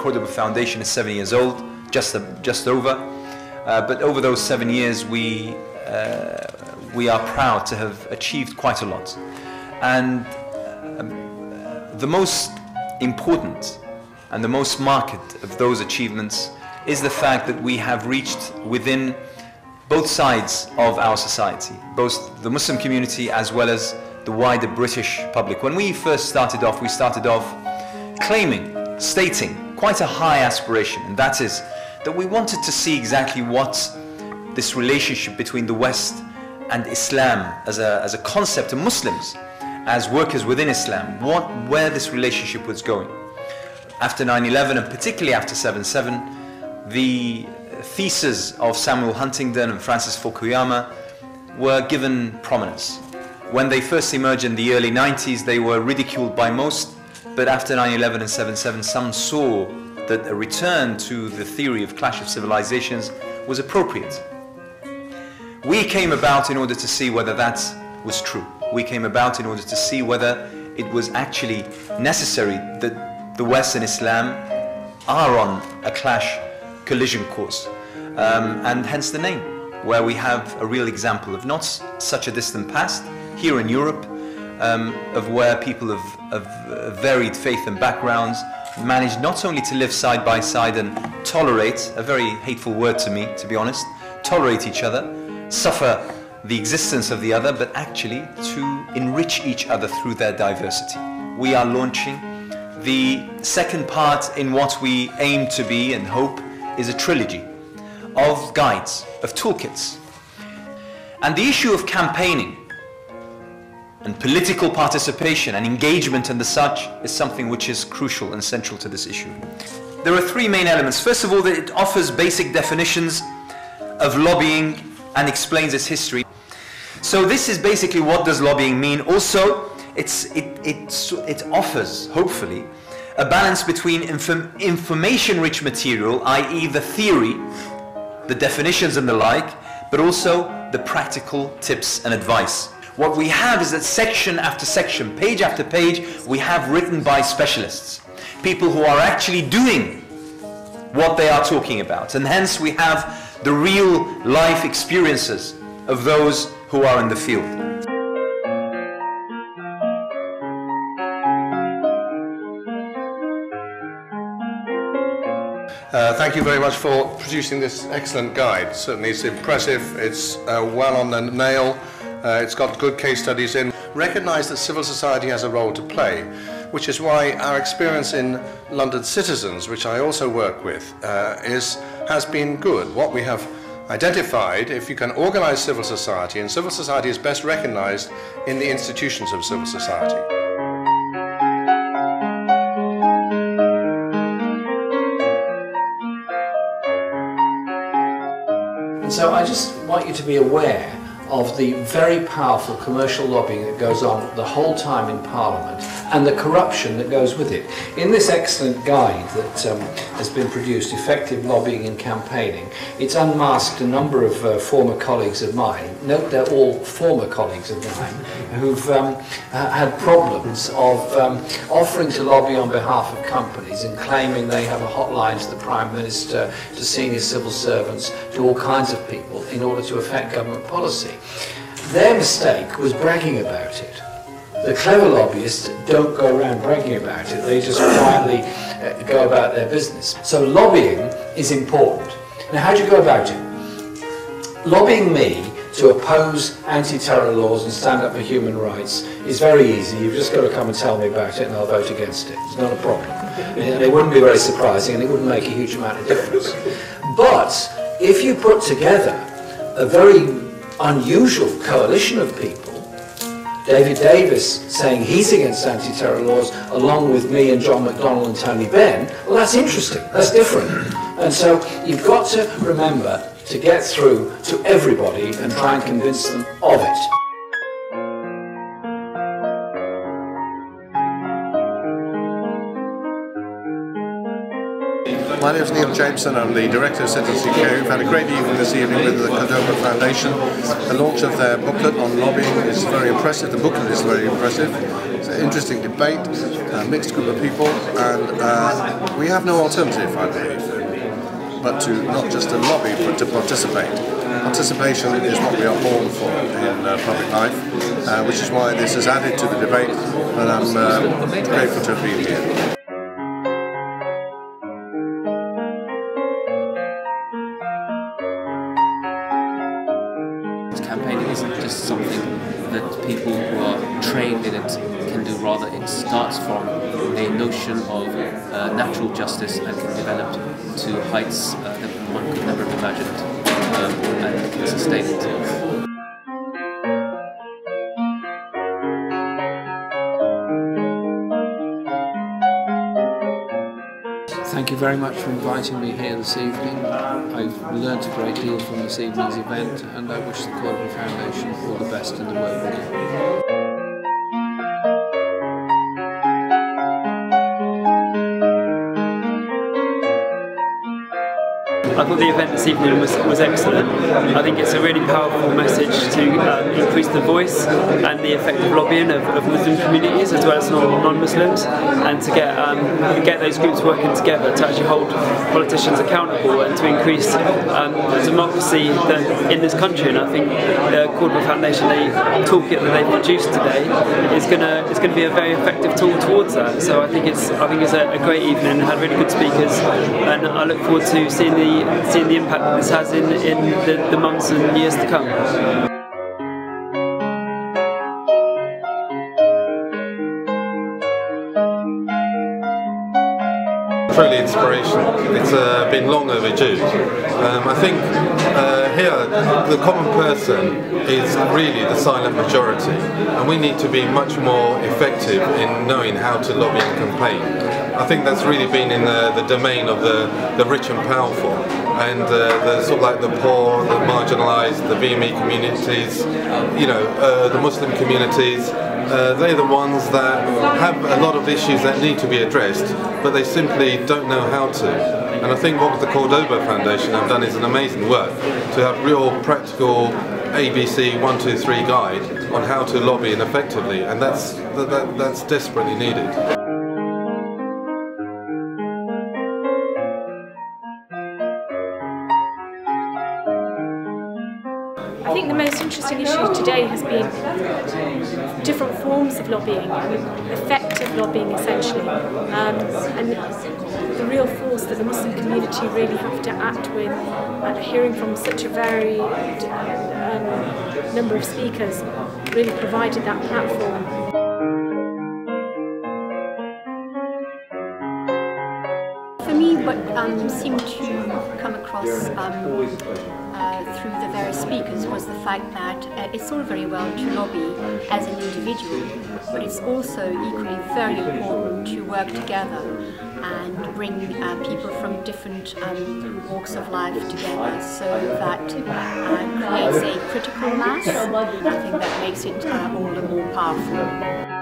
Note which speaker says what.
Speaker 1: Cordoba Foundation is 7 years old, just over. But over those 7 years, we are proud to have achieved quite a lot. And the most important and the most marked of those achievements is the fact that we have reached within both sides of our society, both the Muslim community as well as the wider British public. When we first started off, we started off stating quite a high aspiration, and that is that we wanted to see exactly what this relationship between the West and Islam as a concept, and Muslims as workers within Islam, where this relationship was going. After 9/11, and particularly after 7/7, the theses of Samuel Huntington and Francis Fukuyama were given prominence. When they first emerged in the early 90s, they were ridiculed by most, but after 9/11 and 7/7, some saw that a return to the theory of clash of civilizations was appropriate. We came about in order to see whether that was true. We came about in order to see whether it was actually necessary that the West and Islam are on a collision course, and hence the name, where we have a real example of not such a distant past here in Europe, of where people of varied faith and backgrounds managed not only to live side by side and tolerate, a very hateful word to me, to be honest, tolerate each other, suffer the existence of the other, but actually to enrich each other through their diversity. We are launching the second part in what we aim to be and hope is a trilogy of guides, of toolkits. And the issue of campaigning and political participation and engagement and the such is something which is crucial and central to this issue. There are three main elements. First of all, that it offers basic definitions of lobbying and explains its history. So this is basically, what does lobbying mean? Also, it offers, hopefully, a balance between information-rich material, i.e. the theory, the definitions and the like, but also the practical tips and advice. What we have is that section after section, page after page, we have written by specialists, people who are actually doing what they are talking about, and hence we have the real life experiences of those who are in the field.
Speaker 2: Thank you very much for producing this excellent guide. Certainly it's impressive, it's well on the nail, it's got good case studies in. Recognise that civil society has a role to play, which is why our experience in London Citizens, which I also work with, has been good. What we have identified, if you can organise civil society, and civil society is best recognised in the institutions of civil society.
Speaker 3: And so I just want you to be aware of the very powerful commercial lobbying that goes on the whole time in Parliament and the corruption that goes with it. In this excellent guide that has been produced, Effective Lobbying and Campaigning, it's unmasked a number of former colleagues of mine. Note they're all former colleagues of mine who've had problems of offering to lobby on behalf of companies and claiming they have a hotline to the Prime Minister, to senior civil servants, to all kinds of people in order to affect government policy. Their mistake was bragging about it. The clever lobbyists don't go around bragging about it, they just quietly go about their business. So lobbying is important. Now how do you go about it? Lobbying me to oppose anti-terror laws and stand up for human rights is very easy. You've just got to come and tell me about it and I'll vote against it. It's not a problem. And it wouldn't be very surprising and it wouldn't make a huge amount of difference. But if you put together a very unusual coalition of people, David Davis saying he's against anti-terror laws along with me and John McDonnell and Tony Benn, well that's interesting, that's different. And so you've got to remember to get through to everybody and try and convince them of it.
Speaker 2: My name is Neil Jameson, I'm the Director of Citizenship Care. We've had a great evening this evening with the Cordoba Foundation. The launch of their booklet on lobbying is very impressive. The booklet is very impressive. It's an interesting debate. mixed group of people, and we have no alternative, I believe, but to not just to lobby, but to participate. Participation is what we are born for in public life, which is why this is added to the debate, and I'm grateful to have been here.
Speaker 4: Campaigning isn't just something that people who are trained in it can do, rather it starts from a notion of natural justice and can develop to heights that one could never have imagined and can sustain it.
Speaker 3: Thank you very much for inviting me here this evening. I've learnt a great deal from this evening's event, and I wish the Cordoba Foundation all the best in the work they do.
Speaker 5: I thought the event this evening was excellent. I think it's a really powerful message to increase the voice and the effective lobbying of Muslim communities as well as non-Muslims, and to get those groups working together to actually hold politicians accountable and to increase democracy in this country. And I think the Cordoba Foundation, the toolkit that they've produced today, is going to be a very effective tool towards that. So I think it's a great evening. Had really good speakers, and I look forward to seeing the impact that this has in the months and years to come.
Speaker 6: Truly inspirational. It's been long overdue. I think here the common person is really the silent majority, and we need to be much more effective in knowing how to lobby and campaign. I think that's really been in the domain of the rich and powerful, and the sort of like the poor, the marginalised, the BME communities, the Muslim communities. They're the ones that have a lot of issues that need to be addressed, but they simply don't know how to. And I think what the Cordoba Foundation have done is an amazing work to have real practical ABC 1, 2, 3 guide on how to lobby and effectively, and that's desperately needed.
Speaker 7: I think the most interesting issue today has been different forms of lobbying, effective lobbying essentially, and the real force that the Muslim community really have to act with, hearing from such a varied number of speakers really provided that platform.
Speaker 8: For me, what seemed to come across through the various speakers was the fact that it's all very well to lobby as an individual, but it's also equally very important to work together and bring people from different walks of life together, so that creates a critical mass. I think that makes it all the more powerful.